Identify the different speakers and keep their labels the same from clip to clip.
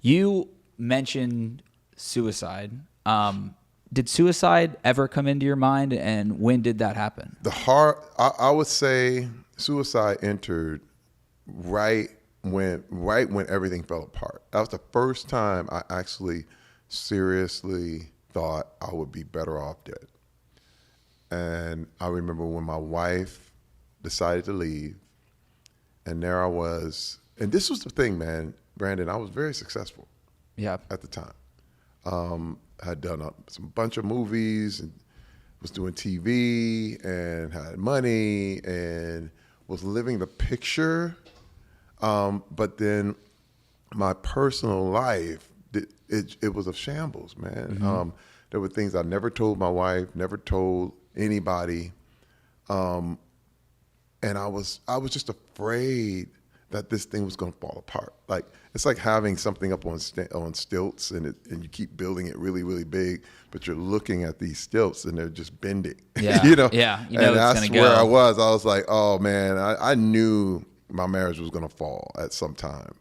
Speaker 1: You mentioned suicide. Did suicide ever come into your mind, and when did that happen?
Speaker 2: I would say suicide entered right when everything fell apart. That was the first time I actually seriously thought I would be better off dead. And I remember when my wife decided to leave, and there I was. And this was the thing, man, Brandon, I was very successful at the time. Had done some bunch of movies and was doing TV and had money and was living the picture. But then my personal life, it was a shambles, man.
Speaker 1: Mm-hmm.
Speaker 2: There were things I never told my wife, never told anybody. And I was just afraid that this thing was going to fall apart. Like, it's like having something up on stilts and you keep building it really, really big, but you're looking at these stilts and they're just bending.
Speaker 1: Yeah.
Speaker 2: you know?
Speaker 1: Yeah.
Speaker 2: And that's where I was. I was like, oh man, I knew my marriage was going to fall at some time.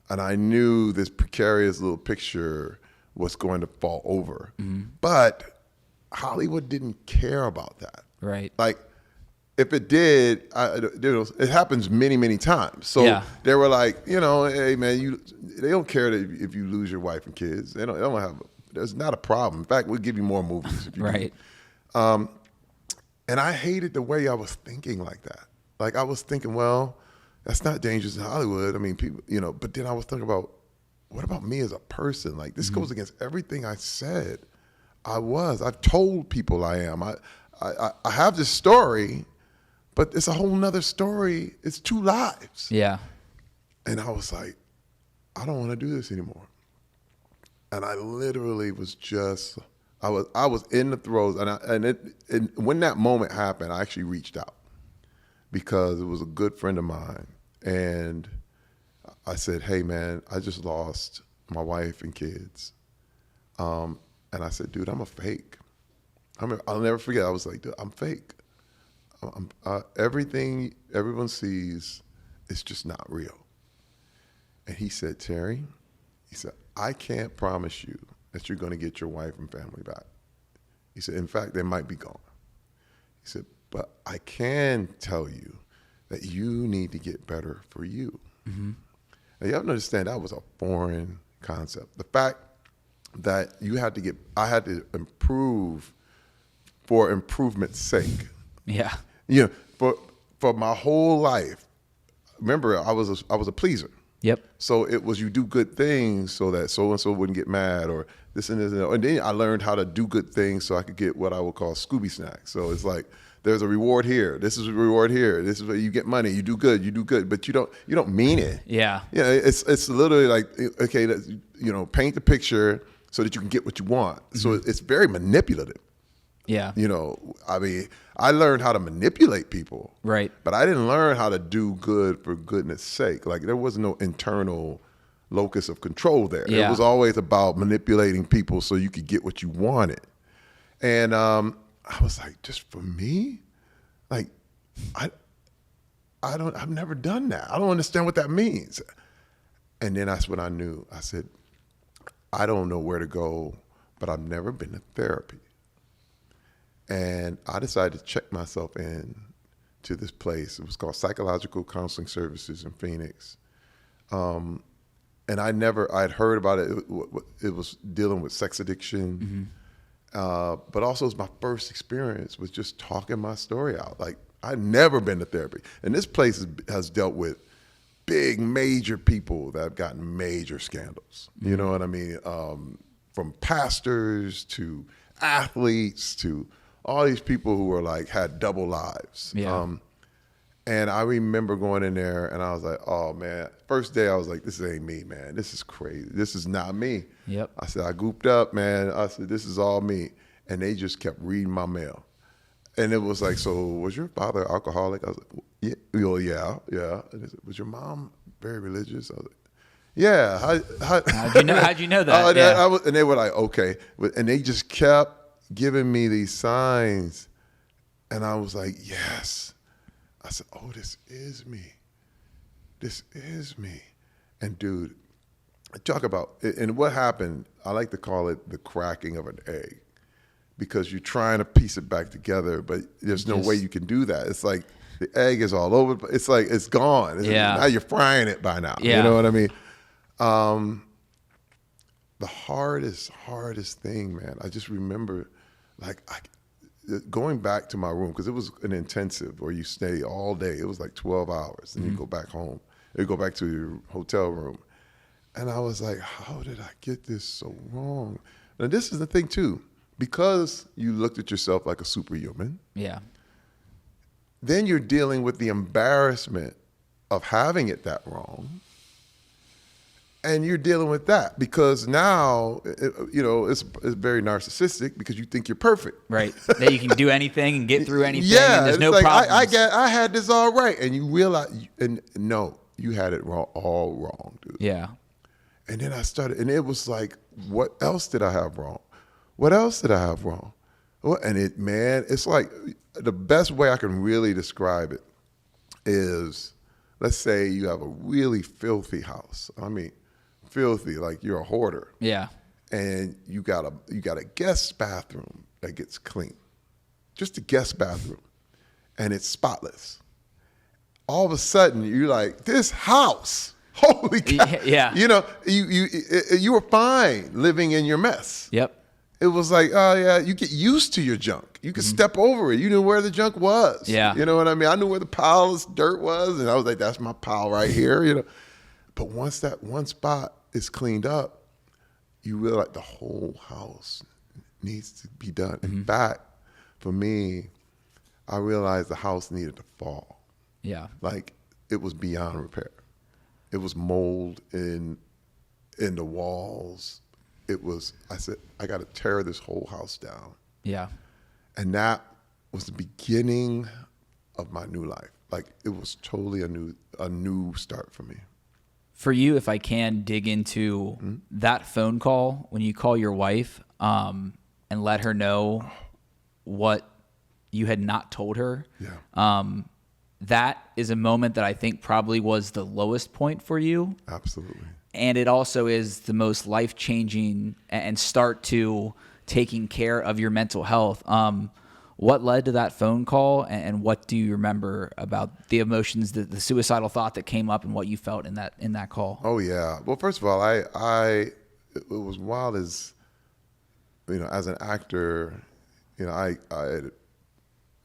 Speaker 2: And I knew this precarious little picture was going to fall over. Mm-hmm. But Hollywood didn't care about that.
Speaker 1: Right.
Speaker 2: Like, if it did, it happens many, many times. So they were like, hey man, they don't care if you lose your wife and kids. They don't have. There's not a problem. In fact, we'll give you more movies if you
Speaker 1: right.
Speaker 2: And I hated the way I was thinking like that. Like, I was thinking, well, that's not dangerous in Hollywood. I mean, people, But then I was thinking about, what about me as a person? Like, this goes against everything I said. I've told people I am. I have this story. But it's a whole nother story. It's 2 lives.
Speaker 1: Yeah.
Speaker 2: And I was like, I don't want to do this anymore. And I literally was just, I was in the throes. And when that moment happened, I actually reached out because it was a good friend of mine. And I said, hey man, I just lost my wife and kids. And I said, dude, I'm a fake. I'll never forget. I was like, dude, I'm fake. Everything everyone sees is just not real. And he said, Terry, I can't promise you that you're going to get your wife and family back. He said, in fact, they might be gone. He said, but I can tell you that you need to get better for you. Mm-hmm. Now you have to understand that was a foreign concept. The fact that I had to improve for improvement's sake.
Speaker 1: Yeah.
Speaker 2: For my whole life, remember, I was a pleaser.
Speaker 1: Yep.
Speaker 2: So it was, you do good things so that so-and-so wouldn't get mad, or this and this. And then I learned how to do good things so I could get what I would call Scooby snacks. So it's like, there's a reward here. This is a reward here. This is where you get money. You do good, but you don't mean it.
Speaker 1: Yeah.
Speaker 2: It's literally like, okay, paint the picture so that you can get what you want. Mm-hmm. So it's very manipulative.
Speaker 1: Yeah.
Speaker 2: I learned how to manipulate people.
Speaker 1: Right.
Speaker 2: But I didn't learn how to do good for goodness sake. Like, there was no internal locus of control there.
Speaker 1: Yeah.
Speaker 2: It was always about manipulating people so you could get what you wanted. And I was like, just for me? Like, I've never done that. I don't understand what that means. And then that's when I knew. I said, I don't know where to go, but I've never been to therapy. And I decided to check myself in to this place. It was called Psychological Counseling Services in Phoenix. And I'd heard about it. It was dealing with sex addiction. Mm-hmm. But also it was my first experience with just talking my story out. Like, I'd never been to therapy. And this place has dealt with big, major people that have gotten major scandals. Mm-hmm. You know what I mean? From pastors to athletes to all these people who were like, had double lives.
Speaker 1: Yeah.
Speaker 2: And I remember going in there and I was like, oh man, first day I was like, this ain't me, man. This is crazy. This is not me.
Speaker 1: Yep.
Speaker 2: I said, I gooped up, man. I said, this is all me. And they just kept reading my mail. And it was like, so was your father alcoholic? I was like, yeah. And they said, was your mom very religious? I was like, yeah.
Speaker 1: How'd you know that?
Speaker 2: And they were like, okay. And they just kept giving me these signs, and I was like, yes. I said, oh, this is me. And dude, talk about, and what happened, I like to call it the cracking of an egg, because you're trying to piece it back together, but there's no way you can do that. It's like the egg is all over. It's like it's gone.
Speaker 1: Yeah.
Speaker 2: Now you're frying it by now.
Speaker 1: Yeah.
Speaker 2: You know what I mean? The hardest thing, man, I just remember going back to my room, because it was an intensive where you stay all day. It was like 12 hours, and you go back home. You go back to your hotel room. And I was like, how did I get this so wrong? Now, this is the thing, too. Because you looked at yourself like a superhuman,
Speaker 1: Yeah.
Speaker 2: then you're dealing with the embarrassment of having it that wrong. And you're dealing with that because now, it's very narcissistic, because you think you're perfect.
Speaker 1: Right. That you can do anything and get through anything.
Speaker 2: Yeah,
Speaker 1: And there's no
Speaker 2: like,
Speaker 1: problems.
Speaker 2: I had this all right. And you realize, and no, you had it all wrong, dude.
Speaker 1: Yeah.
Speaker 2: And then I started, and it was like, what else did I have wrong? What else did I have wrong? And it's like, the best way I can really describe it is, let's say you have a really filthy house. I mean, filthy, like you're a hoarder.
Speaker 1: Yeah.
Speaker 2: And you got a guest bathroom that gets clean. Just a guest bathroom. And it's spotless. All of a sudden, you're like, this house, holy cow.
Speaker 1: Yeah.
Speaker 2: You were fine living in your mess.
Speaker 1: Yep.
Speaker 2: It was like, oh yeah, you get used to your junk. You could step over it. You knew where the junk was.
Speaker 1: Yeah.
Speaker 2: You know what I mean? I knew where the pile of dirt was, and I was like, that's my pile right here. But once that one spot is cleaned up, you realize the whole house needs to be done. In fact, for me, I realized the house needed to fall.
Speaker 1: Yeah.
Speaker 2: Like, it was beyond repair. It was mold in the walls. I said, I got to tear this whole house down.
Speaker 1: Yeah.
Speaker 2: And that was the beginning of my new life. Like, it was totally a new start for me.
Speaker 1: For you, if I can dig into that phone call when you call your wife and let her know what you had not told her.
Speaker 2: Yeah.
Speaker 1: That is a moment that I think probably was the lowest point for you.
Speaker 2: Absolutely.
Speaker 1: And it also is the most life-changing and start to taking care of your mental health. What led to that phone call, and what do you remember about the emotions, the suicidal thought that came up, and what you felt in that call?
Speaker 2: Oh yeah. Well, first of all, it was wild as an actor, I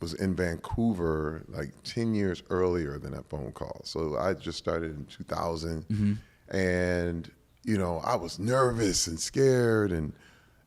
Speaker 2: was in Vancouver like 10 years earlier than that phone call. So I just started in 2000. And, I was nervous and scared, and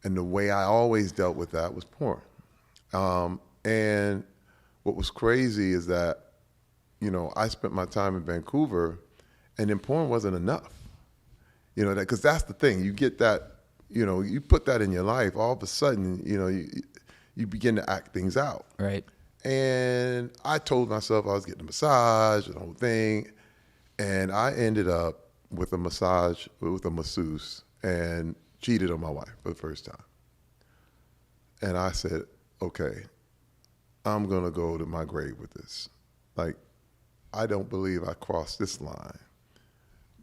Speaker 2: the way I always dealt with that was porn. And what was crazy is that, I spent my time in Vancouver, and then porn wasn't enough. Because that's the thing. You get that, you put that in your life, all of a sudden, you begin to act things out.
Speaker 1: Right.
Speaker 2: And I told myself I was getting a massage, the whole thing. And I ended up with a masseuse, and cheated on my wife for the first time. And I said, okay, I'm going to go to my grave with this. Like, I don't believe I crossed this line,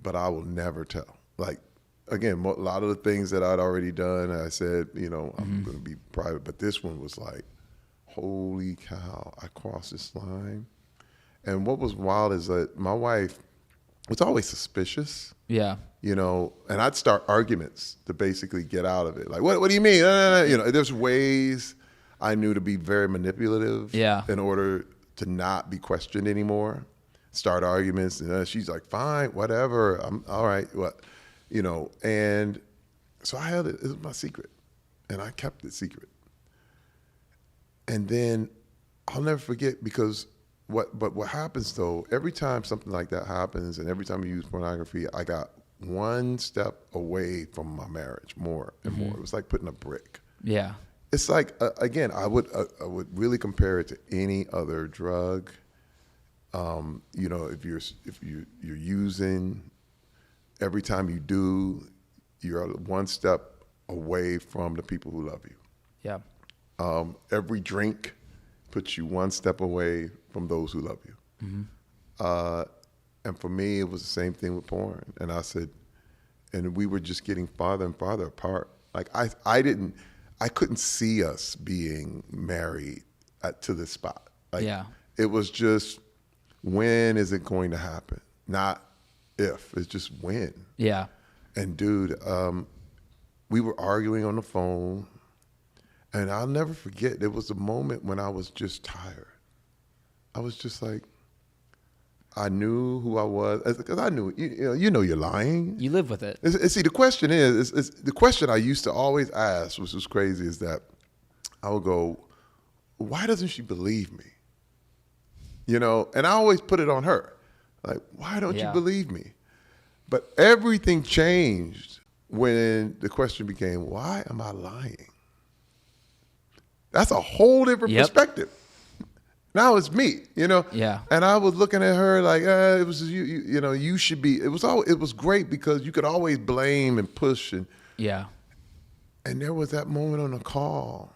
Speaker 2: but I will never tell. Like, again, a lot of the things that I'd already done, I said, I'm going to be private. But this one was like, holy cow, I crossed this line. And what was wild is that my wife was always suspicious.
Speaker 1: Yeah.
Speaker 2: And I'd start arguments to basically get out of it. Like, what do you mean? There's ways I knew to be very manipulative.
Speaker 1: Yeah.
Speaker 2: In order to not be questioned anymore. Start arguments, and she's like, fine, whatever, I'm all right. What, and so I held it. It was my secret, and I kept it secret. And then I'll never forget, because what happens though, every time something like that happens, and every time you use pornography, I got one step away from my marriage more and more. It was like putting a brick.
Speaker 1: Yeah.
Speaker 2: It's like, again, I would really compare it to any other drug. If you're using, every time you do, you're one step away from the people who love you.
Speaker 1: Yeah.
Speaker 2: Every drink puts you one step away from those who love you. And for me, it was the same thing with porn. And I said, and we were just getting farther and farther apart. Like I couldn't see us being married to this spot. Like
Speaker 1: Yeah.
Speaker 2: it was just, when is it going to happen? Not if, it's just when.
Speaker 1: Yeah.
Speaker 2: And dude, we were arguing on the phone, and I'll never forget, there was a moment when I was just tired. I was just like, I knew who I was, because I knew, you know you're lying.
Speaker 1: You live with it.
Speaker 2: See, the question is the question I used to always ask, which was crazy, is that I would go, why doesn't she believe me? You know, and I always put it on her. Like, why don't you believe me? But everything changed when the question became, why am I lying? That's a whole different perspective. Now it's me, you know?
Speaker 1: Yeah.
Speaker 2: And I was looking at her like, it was you know, you should be. It was great because you could always blame and push. And there was that moment on the call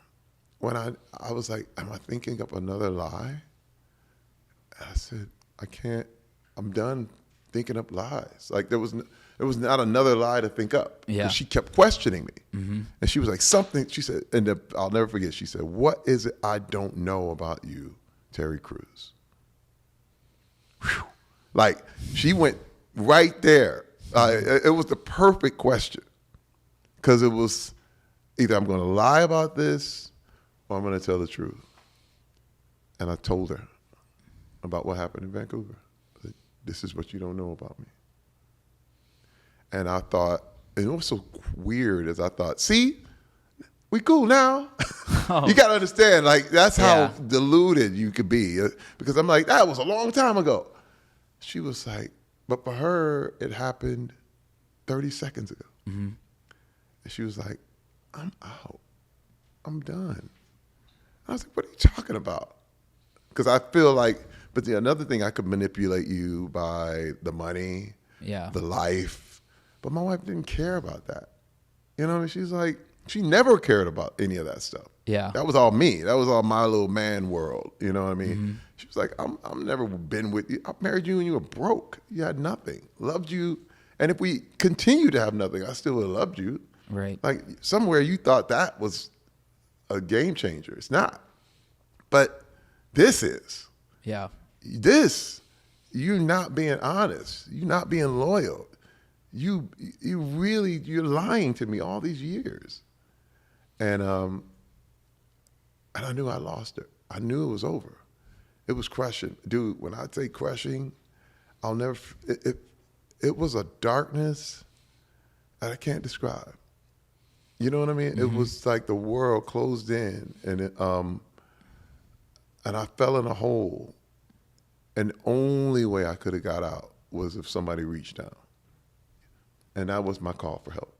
Speaker 2: when I was like, am I thinking up another lie? And I said, I can't, I'm done thinking up lies. Like there was not another lie to think up.
Speaker 1: Yeah.
Speaker 2: She kept questioning me. And she was like, something, she said, and I'll never forget, she said, what is it I don't know about you, Terry Crews? Whew. Like she went right there. It was the perfect question, because it was either I'm going to lie about this or I'm going to tell the truth. And I told her about what happened in Vancouver. This is what you don't know about me. And I thought, and it was so weird, as I thought, see, we cool now. You got to understand, like, that's how deluded you could be. Because I'm like, that was a long time ago. She was like, but for her, it happened 30 seconds ago. And she was like, I'm out. I'm done. I was like, what are you talking about? Because I feel like, but another thing, I could manipulate you by the money, the life. But my wife didn't care about that. You know what I mean? She's like, she never cared about any of that stuff.
Speaker 1: Yeah.
Speaker 2: That was all me. That was all my little man world. You know what I mean? She was like, I'm never been with you. I married you and you were broke. You had nothing. Loved you. And if we continue to have nothing, I still would have loved you.
Speaker 1: Right.
Speaker 2: Like somewhere you thought that was a game changer. It's not. But this is.
Speaker 1: Yeah.
Speaker 2: This, you're not being honest. You're not being loyal. You're lying to me all these years. And I knew I lost her. I knew it was over. It was crushing. Dude, when I say crushing, I'll never, it was a darkness that I can't describe. You know what I mean? It was like the world closed in, and and I fell in a hole. And the only way I could have got out was if somebody reached down. And that was my call for help.